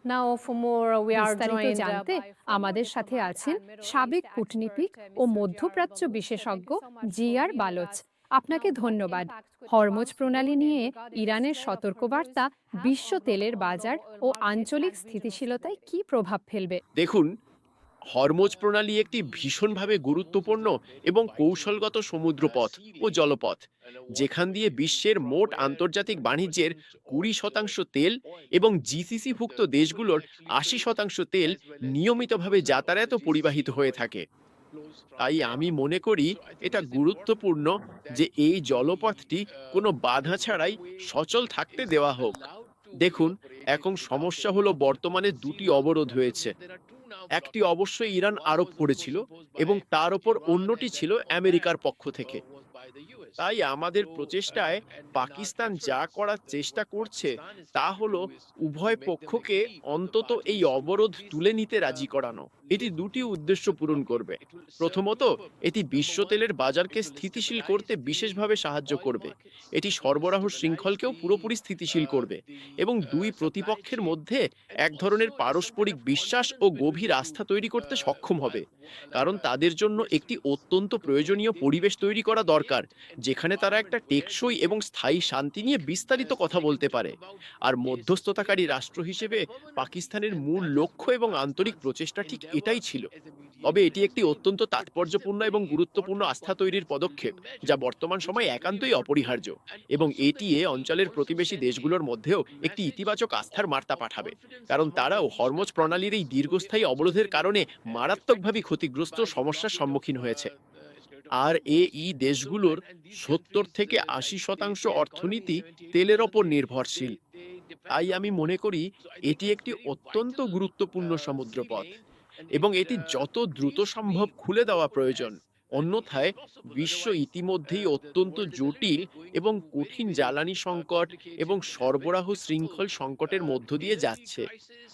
বিস্তারিত জানতে আমাদের সাথে আছেন সাবেক কূটনীতিক ও মধ্যপ্রাচ্য বিশেষজ্ঞ জিয়ার বালোচ। আপনাকে ধন্যবাদ। হরমোজ প্রণালী নিয়ে ইরানের সতর্কবার্তা বিশ্ব তেলের বাজার ও আঞ্চলিক স্থিতিশীলতায় কি প্রভাব ফেলবে? দেখুন, হরমোজ প্রণালী একটি ভীষণভাবে গুরুত্বপূর্ণ এবং কৌশলগত সমুদ্রপথ ও জলপথ, যেখান দিয়ে বিশ্বের মোট আন্তর্জাতিক বাণিজ্যের 20% তেল এবং জিসিসি-ভুক্ত দেশগুলোর 80% তেল নিয়মিতভাবে যাতায়াত ও পরিবাহিত হয়ে থাকে। তাই আমি মনে করি এটা গুরুত্বপূর্ণ যে এই জলপথটি কোনো বাধা ছাড়াই সচল থাকতে দেওয়া হোক। দেখুন, এখন সমস্যা হলো বর্তমানে দুটি অবরোধ হয়েছে। একটি অবশ্যই ইরান আরোপ করেছিল এবং তার ওপর অন্যটি ছিল আমেরিকার পক্ষ থেকে। তাই আমাদের প্রচেষ্টায় পাকিস্তান যা করার চেষ্টা করছে তা হলো উভয় পক্ষকে অন্তত এই অবরোধ তুলে নিতে রাজি করানো। এটি দুটি উদ্দেশ্য পূরণ করবে। প্রথমত, এটি বিশ্ব তেলের বাজারকে স্থিতিশীল করতে বিশেষভাবে সাহায্য করবে। এটি সরবরাহ শৃঙ্খলকেও পুরোপুরি স্থিতিশীল করবে এবং দুই প্রতিপক্ষের মধ্যে এক ধরনের পারস্পরিক বিশ্বাস ও গভীর আস্থা তৈরি করতে সক্ষম হবে। কারণ তাদের জন্য একটি অত্যন্ত প্রয়োজনীয় পরিবেশ তৈরি করা দরকার, যেখানে তারা একটা টেকসই এবং স্থায়ী শান্তি নিয়ে বিস্তারিত কথা বলতে পারে। আর মধ্যস্থতাকারী রাষ্ট্র হিসেবে পাকিস্তানের মূল লক্ষ্য এবং আন্তরিক প্রচেষ্টা ঠিক এটাই ছিল। তবে এটি একটি অত্যন্ত তাৎপর্যপূর্ণ এবং গুরুত্বপূর্ণ আস্থা তৈরির পদক্ষেপ, যা বর্তমান সময়ে একান্তই অপরিহার্য, এবং এটি অঞ্চলের প্রতিবেশী দেশগুলোর মধ্যেও একটি ইতিবাচক আস্থার বার্তা পাঠাবে, কারণ তারাও হরমোজ প্রণালীর এই দীর্ঘস্থায়ী অবরোধের কারণে মারাত্মকভাবে ক্ষতিগ্রস্ত সমস্যার সম্মুখীন হয়েছে। আর এই দেশগুলোর 70 থেকে 80% অর্থনীতি তেলের ওপর নির্ভরশীল। তাই আমি মনে করি এটি একটি অত্যন্ত গুরুত্বপূর্ণ সমুদ্রপথ এবং এটি যত দ্রুত সম্ভব খুলে দেওয়া প্রয়োজন। অন্যথায় বিশ্ব ইতিমধ্যেই অত্যন্ত জটিল এবং কঠিন জ্বালানি সংকট এবং সরবরাহ শৃঙ্খল সংকটের মধ্য দিয়ে যাচ্ছে।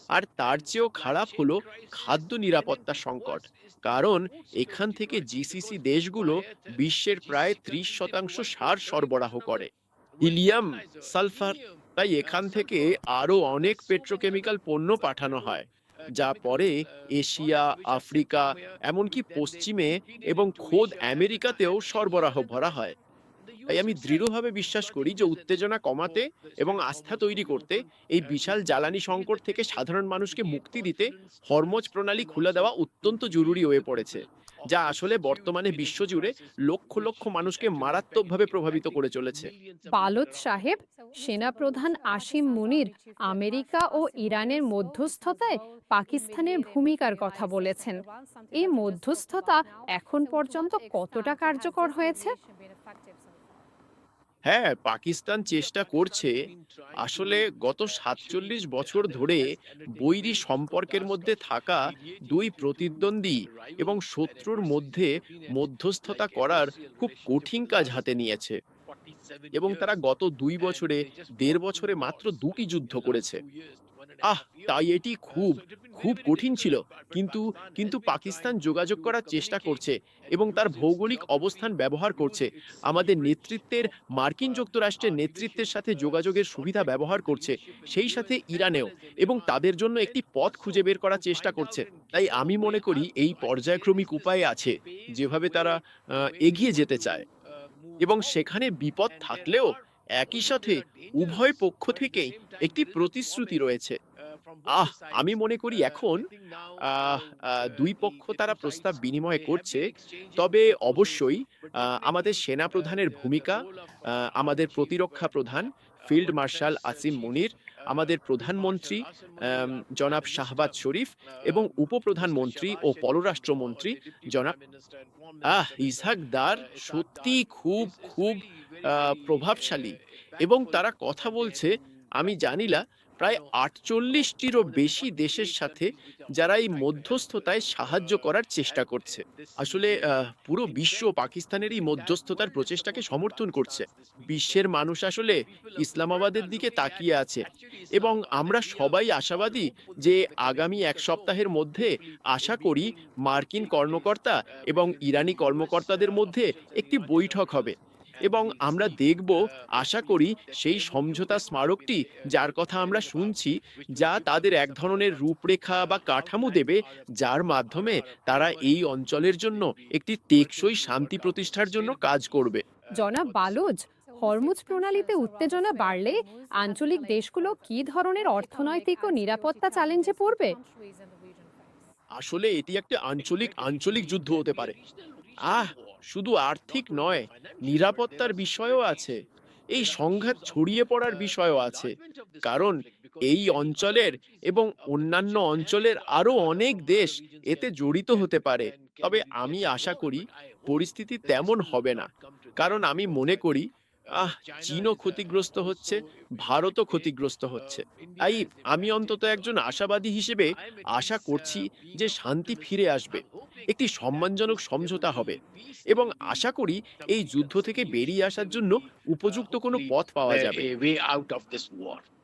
আর তার চেয়েও খারাপ হলো খাদ্য নিরাপত্তা সংকট, কারণ এখান থেকে জিসিসি দেশগুলো বিশ্বের প্রায় 30% সার সরবরাহ করে। Helium, sulphur. তাই এখান থেকে আরো অনেক পেট্রোকেমিক্যাল পণ্য পাঠানো হয়, যা পরে এশিয়া, আফ্রিকা, এমনকি পশ্চিমে এবং খোদ আমেরিকাতেও সরবরাহ করা হয়। তাই আমি দৃঢ়ভাবে বিশ্বাস করি যে উত্তেজনা কমাতে এবং আস্থা তৈরি করতে, এই বিশাল জ্বালানি সংকট থেকে সাধারণ মানুষকে মুক্তি দিতে হরমোজ প্রণালী খুলে দেওয়া অত্যন্ত জরুরি হয়ে পড়েছে, যা আসলে বর্তমানে বিশ্বজুড়ে লক্ষ লক্ষ মানুষকে মারাত্মকভাবে প্রভাবিত করে চলেছে। বালোচ সাহেব, সেনাপ্রধান আসিম মুনির আমেরিকা ও ইরানের মধ্যস্থতায় পাকিস্তানের ভূমিকার কথা বলেছেন। এই মধ্যস্থতা এখন পর্যন্ত কতটা কার্যকর হয়েছে? হ্যাঁ, পাকিস্তান চেষ্টা করছে। আসলে গত ৪৭ বছর ধরে বৈরী সম্পর্কের মধ্যে থাকা দুই প্রতিদ্বন্দ্বী এবং শত্রুর মধ্যে মধ্যস্থতা করার খুব কঠিন কাজ হাতে নিয়েছে, এবং তারা গত ২ বছরে, ১.৫ বছরে মাত্র ২টি যুদ্ধ করেছে। আহ তাই এটি খুব খুব কঠিন ছিল। কিন্তু কিন্তু পাকিস্তান যোগাযোগ করার চেষ্টা করছে এবং তার ভৌগোলিক অবস্থান ব্যবহার করছে, আমাদের নেতৃত্বের, মার্কিন যুক্তরাষ্ট্রের নেতৃত্বের সাথে যোগাযোগের সুবিধা ব্যবহার করছে, সেই সাথে ইরানেও, এবং তাদের জন্য একটি পথ খুঁজে বের করার চেষ্টা করছে। তাই আমি মনে করি এই পর্যায়ক্রমিক উপায়ে আছে যেভাবে তারা এগিয়ে যেতে চায়, এবং সেখানে বিপদ থাকলেও একই সাথে উভয় পক্ষ থেকেই একটি প্রতিশ্রুতি রয়েছে। আহ আমি মনে করি এখন আহ দুই পক্ষ তারা প্রস্তাব বিনিময় করছে। তবে অবশ্যই আমাদের সেনা প্রধানের ভূমিকা, আমাদের প্রতিরক্ষা প্রধান ফিল্ড মার্শাল আসিম মুনির, আমাদের প্রধানমন্ত্রী জনাব শাহবাজ শরীফ, এবং উপপ্রধানমন্ত্রী ও পররাষ্ট্রমন্ত্রী জনাব ইসহাক দার সত্যিই খুব খুব প্রভাবশালী, এবং তারা কথা বলছে আমি জানি না প্রায় ৪৮টিরও বেশি দেশের সাথে, যারা এই মধ্যস্থতায় সাহায্য করার চেষ্টা করছে। আসলে পুরো বিশ্ব পাকিস্তানের এই মধ্যস্থতার প্রচেষ্টাকে সমর্থন করছে। বিশ্বের মানুষ আসলে ইসলামাবাদের দিকে তাকিয়ে আছে, এবং আমরা সবাই আশাবাদী যে আগামী এক সপ্তাহের মধ্যে আশা করি মার্কিন কর্মকর্তা এবং ইরানি কর্মকর্তাদের মধ্যে একটি বৈঠক হবে, এবং আমরা দেখব, আশা করি, সেই সমঝোতা স্মারকটি, যার কথা আমরা শুনছি, যা তাদের এক ধরনের রূপরেখা বা কাঠামো দেবে, যার মাধ্যমে তারা এই অঞ্চলের জন্য একটি টেকসই শান্তি প্রতিষ্ঠার জন্য কাজ করবে। জনাব বালোচ, হরমুজ প্রণালীতে উত্তেজনা বাড়লে আঞ্চলিক দেশগুলো কী ধরনের অর্থনৈতিক ও নিরাপত্তা চ্যালেঞ্জে পড়বে? আসলে এটি একটা আঞ্চলিক আঞ্চলিক যুদ্ধ হতে পারে। আহ শুধু আর্থিক নয়, নিরাপত্তার বিষয়ও আছে। এই সংঘাত ছড়িয়ে পড়ার বিষয়ও আছে, কারণ এই অঞ্চলের এবং অন্যান্য অঞ্চলের আরো অনেক দেশ এতে জড়িত হতে পারে। তবে আমি আশা করি পরিস্থিতি তেমন হবে না, কারণ আমি মনে করি আহ চীনও ক্ষতিগ্রস্ত হচ্ছে, ভারতও ক্ষতিগ্রস্ত হচ্ছে। তাই আমি অন্তত একজন আশাবাদী হিসেবে আশা করছি যে শান্তি ফিরে আসবে, একটি সম্মানজনক সমঝোতা হবে, এবং আশা করি এই যুদ্ধ থেকে বেরিয়ে আসার জন্য উপযুক্ত কোনো পথ পাওয়া যাবে।